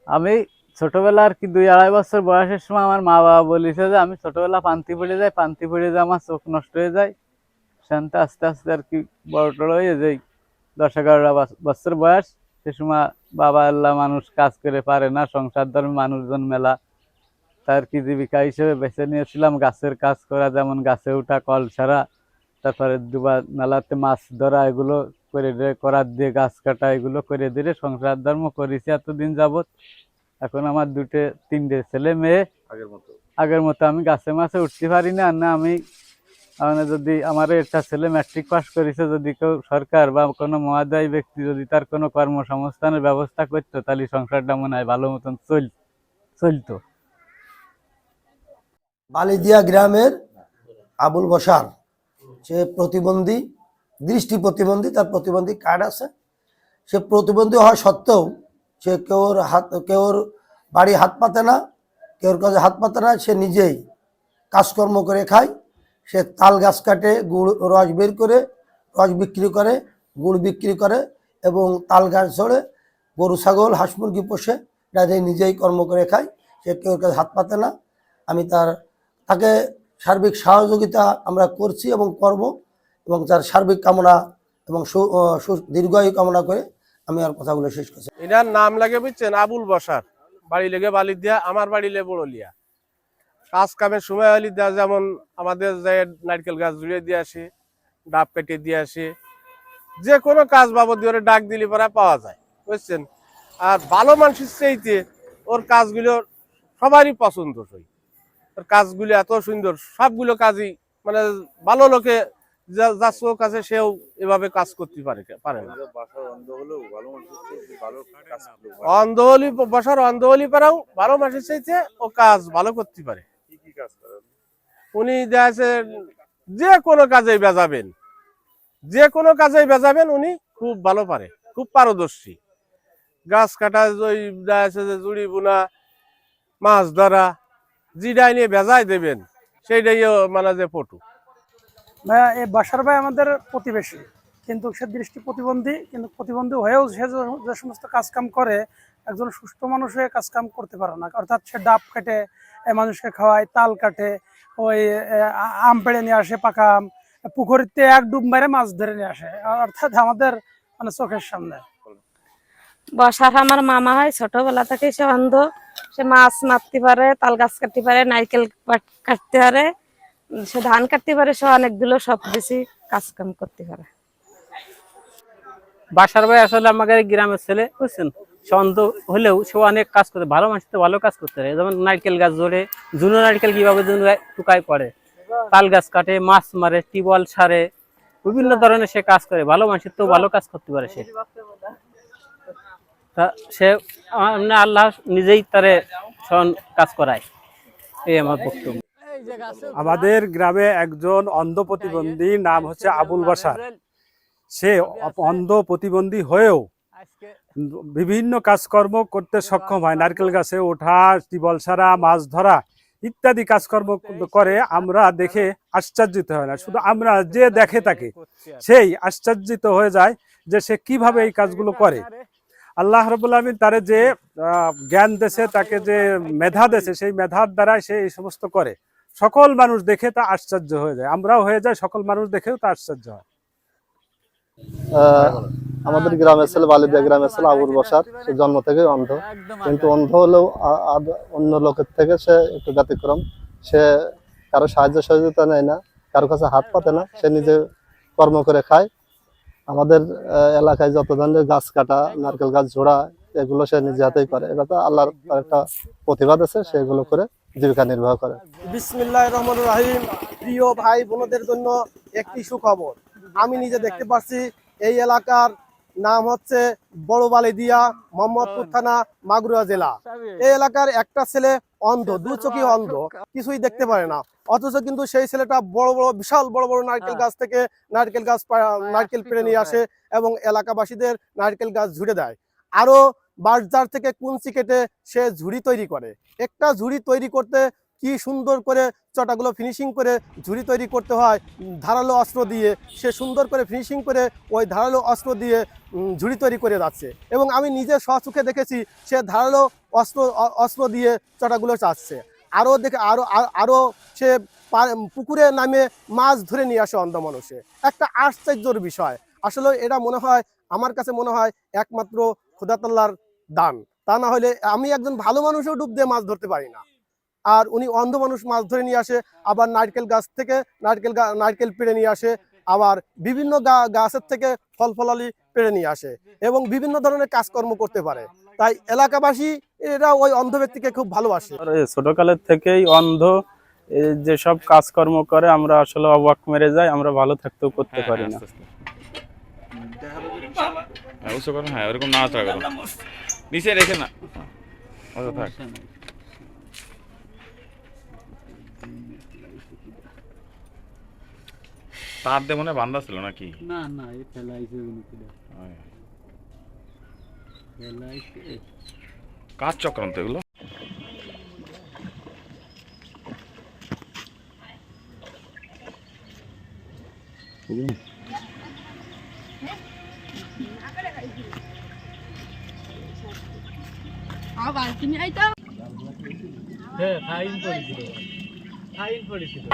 আমি ছোটবেলা আর কি 2-2.5 বছর বয়সের সময় আমার মা বাবা বলেছে যে আমি ছোটবেলা পান্তি পড়ে যায় আমার চোখ নষ্ট হয়ে যায়। সেখানটা আস্তে আস্তে আর কি বড় টড় হয়ে যাই 10-11 বছর বয়স। সে সময় বাবা আল্লাহ মানুষ কাজ করে পারে না, সংসার ধর্মে মানুষজন মেলা, তার কি জীবিকা হিসেবে বেছে নিয়েছিলাম গাছের কাজ করা, যেমন গাছে উঠা, কল ছাড়া, তারপরে ডুবা নালাতে মাছ ধরা, এগুলো করে করার দিয়ে গাছ কাটা, এগুলো করে দিয়ে সংসার ধর্ম করেছি এতদিন যাবত। এখন আমার 2-3টে ছেলে মেয়ে। আগের মতো আমি গাছে মাছে উঠতে পারি না। না আমি মানে যদি আমার একটা ছেলে ম্যাট্রিক পাস করেছে, যদি কেউ সরকার বা কোনো মহাদায়ী ব্যক্তি যদি তার কোনো কর্মসংস্থানের ব্যবস্থা করতো, তাহলে সংসারটা মনে হয় ভালো মতন চলতো। বালিদিয়া গ্রামের আবুল বসার, সে প্রতিবন্ধী, দৃষ্টি প্রতিবন্ধী, তার প্রতিবন্ধী কার্ড আছে। সে প্রতিবন্ধী হওয়া সত্ত্বেও সে কেউর বাড়ি হাত পাতে না, কেউর কাছে হাত পাতে না, সে নিজেই কাজকর্ম করে খায়। সে তাল গাছ কাটে, গুড় রস বের করে রস বিক্রি করে, গুড় বিক্রি করে এবং তাল গাছ ঝরে গরু ছাগল হাঁস মুরগি পোষে, এটা নিজেই কর্ম করে খায়। সে কেউর কাছে হাত পাতে না। আমি তাকে সার্বিক সহযোগিতা আমরা করছি এবং করব, এবং তার সার্বিক কামনা এবং দীর্ঘায়ু কামনা করে আমি আর কথাগুলো শেষ করছি। এটার নাম লাগে বুঝছেন আবুল বসার, বাড়ি লেগে বালিদিয়া, আমার বাড়ি লে বড়লিয়া। কাজ কামের সময় হলি দেওয়া, যেমন আমাদের যে নারকেল গাছ জুড়ে দিয়ে আসে, ডাব কেটে দিয়ে আসে, যে কোনো কাজ বাবদ দিয়ে ডাক দিলে পরে পাওয়া যায় বুঝছেন। আর ভালো মানুষের চাইতে ওর কাজগুলো সবারই পছন্দসই। ওর কাজগুলো এত সুন্দর, সবগুলো কাজই মানে ভালো লোকে যার চোখ আছে সেও এভাবে কাজ করতে পারে না। অন্ধ হলি পারাও ভালো মানুষের চাইতে ও কাজ ভালো করতে পারে। উনি দেখা যে কোনো কাজেই বেজাবেন, যে কোনো কাজেই বেজাবেন, উনি খুব ভালো পারে, খুব পারদর্শী। গাছ কাটা, ওই দেখা যে জুড়ি বোনা, মাছ ধরা, যেটাই নিয়ে বেজায় দেবেন সেইটাই মানে যে পটু। ভাইয়া এই বাসার ভাই আমাদের প্রতিবেশী, কিন্তু সে দৃষ্টি প্রতিবন্ধী, কিন্তু প্রতিবন্ধী হয়েও সে যে সমস্ত কাজকাম করে একজন সুস্থ মানুষ হয়ে কাজকাম করতে পারে না। অর্থাৎ সে ডাব কাটে, মানুষকে খাওয়ায়, তাল কাটে, ওই আম পেড়ে নিয়ে আসে, পাকা আম, পুকুরিতে এক ডুব মেরে মাছ ধরে নিয়ে আসে, অর্থাৎ আমাদের মানে চোখের সামনে। বসার আমার মামা হয়, ছোটবেলা থেকে সে অন্ধ। সে মাছ মারতে পারে, তাল গাছ কাটতে পারে, নারকেল কাটতে পারে, সে ধান কাটতে পারে, সে অনেকগুলো সব বেশি কাজ কাম করতে পারে। বাসার ভাই আসলে আমাদের গ্রামের ছেলে বুঝছেন, সে অন্ধ হলেও সে অনেক কাজ করতে, ভালো মানুষ তো ভালো কাজ করতে পারে। যেমন নারকেল গাছ জোড়ে, জুনো নারকেল কিভাবে টুকায় পড়ে, তাল গাছ কাটে, মাছ মারে, টিউবওয়েল সারে, বিভিন্ন ধরনের সে কাজ করে, ভালো মানুষের তো ভালো কাজ করতে পারে সে। তা সে আল্লাহ নিজেই তারে কাজ করায়, এই আমার বক্তব্য। আমাদের গ্রামে একজন অন্ধ প্রতিবন্ধী, নাম হচ্ছে আবুল বাসার। সে অন্ধ প্রতিবন্ধী হয়েও বিভিন্ন কাজকর্ম করতে সক্ষম হয়। নারকেল গাছে ওঠা, টিউবওয়েল সারা, মাছ ধরা ইত্যাদি কাজকর্ম করে। আমরা দেখে আশ্চর্যিত হয় না, শুধু আমরা যে দেখে তাকে সেই আশ্চর্যিত হয়ে যায় যে সে কিভাবে এই কাজগুলো করে। আল্লাহ রাব্বুল আলামিন তারে যে জ্ঞান দেশে, তাকে যে মেধা দেশে, সেই মেধার দ্বারা সে এই সমস্ত করে। সকল মানুষ দেখে তা আশ্চর্য হয়ে যায়, আমরাও হয়ে যায়, সকল মানুষ দেখেও তা আশ্চর্য হয়। আমাদের গ্রামের ছেলে, বালিদিয়া গ্রামের ছেলে আবুল বসার, সে জন্ম থেকে অন্ধ। কিন্তু অন্ধ হলেও অন্য লোকের থেকে সে একটু ব্যতিক্রম। সে কারো সাহায্য সহযোগিতা নেয় না, কারো কাছে হাত পাতে না, সে নিজে কর্ম করে খায়। আমাদের এলাকায় যত ধরনের গাছ কাটা, নারকেল গাছ ঝোড়া, এগুলো সে নিজে হাতেই করে। এটা তো আল্লাহর একটা প্রতিভা আছে, সেগুলো করে জীবিকা নির্বাহ করে। বিসমিল্লাহির রহমানির রহিম। প্রিয় ভাই বোনদের জন্য একটি সুখবর। আমি নিজে দেখতে পাচ্ছি, এই এলাকার নাম হচ্ছে বড় বালিদিয়া, মোহাম্মদপুর থানা, মাগুরা জেলা। এই এলাকার একটা ছেলে অন্ধ, দু চোখে অন্ধ, কিছুই দেখতে পারে না, অথচ কিন্তু সেই ছেলেটা বড় বড় বিশাল বড় বড় নারকেল গাছ থেকে নারকেল পেড়ে নিয়ে আসে এবং এলাকাবাসীদের নারকেল গাছ ঝুড়ে দেয়। আরো বাজার থেকে কুঞ্চি কেটে সে ঝুড়ি তৈরি করে। একটা ঝুড়ি তৈরি করতে কি সুন্দর করে চটাগুলো ফিনিশিং করে ঝুড়ি তৈরি করতে হয় ধারালো অস্ত্র দিয়ে, সে সুন্দর করে ফিনিশিং করে ওই ধারালো অস্ত্র দিয়ে ঝুড়ি তৈরি করে যাচ্ছে। এবং আমি নিজে স্বচক্ষে দেখেছি সে ধারালো অস্ত্র দিয়ে চটাগুলো চাচ্ছে। আরও সে পুকুরে নামে মাছ ধরে নিয়ে আসে অন্ধ মানুষে। একটা আশ্চর্যের বিষয়। আসলে এটা মনে হয়, আমার কাছে মনে হয় একমাত্র খোদা তাআলার দান। তা না হলে আমি একজন ভালো মানুষও ডুব দিয়ে মাছ ধরতে পারি না। আর উনি অন্ধ মানুষ মাছ ধরে নিয়ে আসে, আবার নারকেল গাছ থেকে নারকেল পেড়ে নিয়ে আসে, আবার বিভিন্ন গাছের থেকে ফল ফলালি পেড়ে নিয়ে আসে এবং বিভিন্ন ধরনের কাজকর্ম করতে পারে। তাই এলাকাবাসী এরা ওই অন্ধ ব্যক্তিকে খুব ভালোবাসে। ছোটকালের থেকেই অন্ধ যেসব কাজকর্ম করে আমরা আসলে অবাক মেরে যাই, আমরা ভালো থাকতেও করতে পারি না। হ্যাঁ ওরকম না করো, নিচে রেখে না থাক। তার দিয়ে মনে বান্ধা ছিল নাকি? না না, এই ফেলাইছে কাজ চক্রান্ত এগুলো। আবার তুমি আইতা হ্যাঁ, ফাইন পড়েছিল।